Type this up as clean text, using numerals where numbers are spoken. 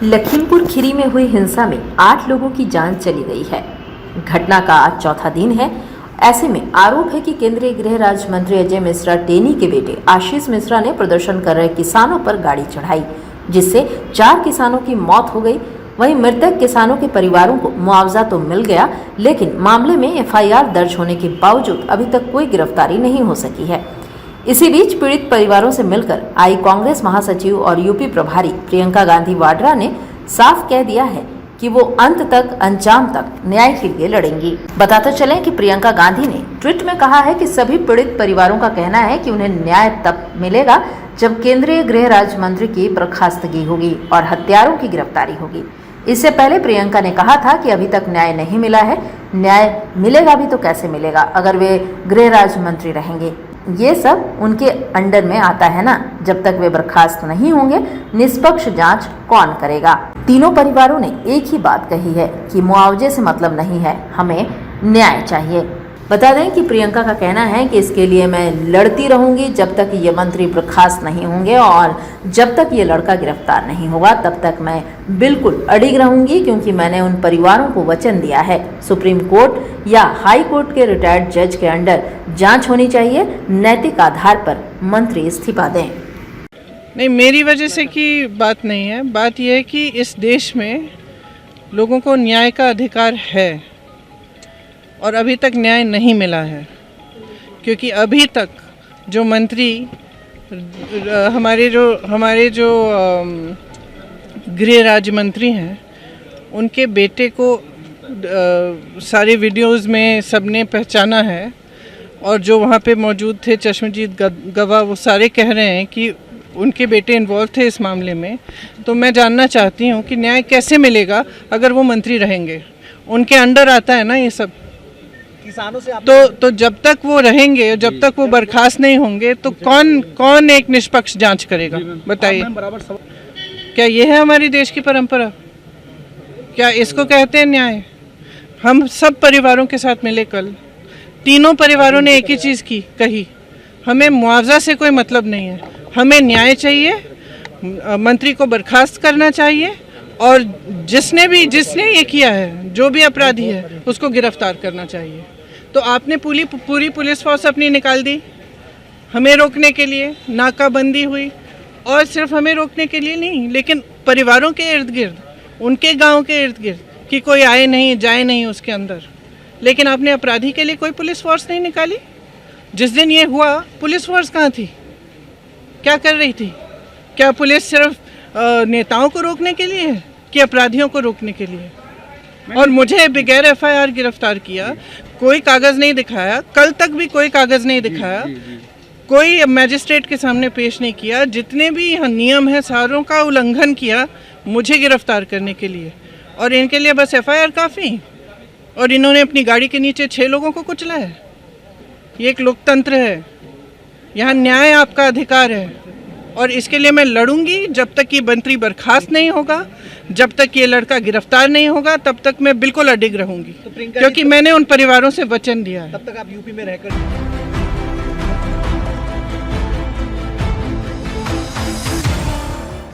लखीमपुर खीरी में हुई हिंसा में 8 लोगों की जान चली गई है। घटना का आज चौथा दिन है। ऐसे में आरोप है कि केंद्रीय गृह राज्य मंत्री अजय मिश्रा टेनी के बेटे आशीष मिश्रा ने प्रदर्शन कर रहे किसानों पर गाड़ी चढ़ाई, जिससे 4 किसानों की मौत हो गई। वहीं मृतक किसानों के परिवारों को मुआवजा तो मिल गया, लेकिन मामले में एफआईआर दर्ज होने के बावजूद अभी तक कोई गिरफ्तारी नहीं हो सकी है। इसी बीच पीड़ित परिवारों से मिलकर आई कांग्रेस महासचिव और यूपी प्रभारी प्रियंका गांधी वाड्रा ने साफ कह दिया है कि वो अंत तक अंजाम तक न्याय के लिए लड़ेंगी। बताते चलें कि प्रियंका गांधी ने ट्वीट में कहा है कि सभी पीड़ित परिवारों का कहना है कि उन्हें न्याय तब मिलेगा जब केंद्रीय गृह राज्य मंत्री की बर्खास्तगी होगी और हत्यारों की गिरफ्तारी होगी। इससे पहले प्रियंका ने कहा था कि अभी तक न्याय नहीं मिला है। न्याय मिलेगा भी तो कैसे मिलेगा अगर वे गृह राज्य मंत्री रहेंगे। ये सब उनके अंडर में आता है ना। जब तक वे बर्खास्त नहीं होंगे, निष्पक्ष जांच कौन करेगा। तीनों परिवारों ने एक ही बात कही है कि मुआवजे से मतलब नहीं है, हमें न्याय चाहिए। बता दें कि प्रियंका का कहना है कि इसके लिए मैं लड़ती रहूंगी जब तक ये मंत्री बर्खास्त नहीं होंगे और जब तक ये लड़का गिरफ्तार नहीं होगा तब तक मैं बिल्कुल अडिग रहूंगी, क्योंकि मैंने उन परिवारों को वचन दिया है। सुप्रीम कोर्ट या हाई कोर्ट के रिटायर्ड जज के अंडर जांच होनी चाहिए। नैतिक आधार पर मंत्री इस्तीफा दें। नहीं, मेरी वजह से की बात नहीं है। बात यह है कि इस देश में लोगों को न्याय का अधिकार है और अभी तक न्याय नहीं मिला है, क्योंकि अभी तक जो मंत्री हमारे जो गृह राज्य मंत्री हैं, उनके बेटे को सारे वीडियोस में सबने पहचाना है और जो वहाँ पे मौजूद थे चश्मदीद गवाह, वो सारे कह रहे हैं कि उनके बेटे इन्वॉल्व थे इस मामले में। तो मैं जानना चाहती हूँ कि न्याय कैसे मिलेगा अगर वो मंत्री रहेंगे। उनके अंडर आता है ना ये सब। किसानों से तो जब तक वो रहेंगे, जब तक वो बर्खास्त नहीं होंगे, तो कौन एक निष्पक्ष जांच करेगा, बताइए। क्या ये है हमारे देश की परंपरा? क्या इसको कहते हैं न्याय? हम सब परिवारों के साथ मिले कल, तीनों परिवारों ने एक ही चीज़ कही, हमें मुआवजा से कोई मतलब नहीं है, हमें न्याय चाहिए, मंत्री को बर्खास्त करना चाहिए और जिसने ये किया है, जो भी अपराधी है, उसको गिरफ्तार करना चाहिए। तो आपने पूरी पुलिस फोर्स अपनी निकाल दी हमें रोकने के लिए, नाकाबंदी हुई, और सिर्फ हमें रोकने के लिए नहीं, लेकिन परिवारों के इर्द गिर्द, उनके गांव के इर्द गिर्द, कि कोई आए नहीं जाए नहीं उसके अंदर। लेकिन आपने अपराधी के लिए कोई पुलिस फोर्स नहीं निकाली। जिस दिन ये हुआ, पुलिस फोर्स कहाँ थी? क्या कर रही थी? क्या पुलिस सिर्फ नेताओं को रोकने के लिए है कि अपराधियों को रोकने के लिए? और मुझे बगैर एफआईआर गिरफ्तार किया, कोई कागज़ नहीं दिखाया, कल तक भी कोई कागज़ नहीं दिखाया, कोई मैजिस्ट्रेट के सामने पेश नहीं किया, जितने भी नियम हैं सारों का उल्लंघन किया मुझे गिरफ्तार करने के लिए, और इनके लिए बस एफआईआर काफ़ी। और इन्होंने अपनी गाड़ी के नीचे 6 लोगों को कुचला है। ये एक लोकतंत्र है, यहाँ न्याय आपका अधिकार है और इसके लिए मैं लड़ूंगी जब तक ये मंत्री बर्खास्त नहीं होगा, जब तक ये लड़का गिरफ्तार नहीं होगा, तब तक मैं बिल्कुल अडिग रहूंगी, क्योंकि मैंने उन परिवारों से वचन दिया है। तब तक आप यूपी में रहकर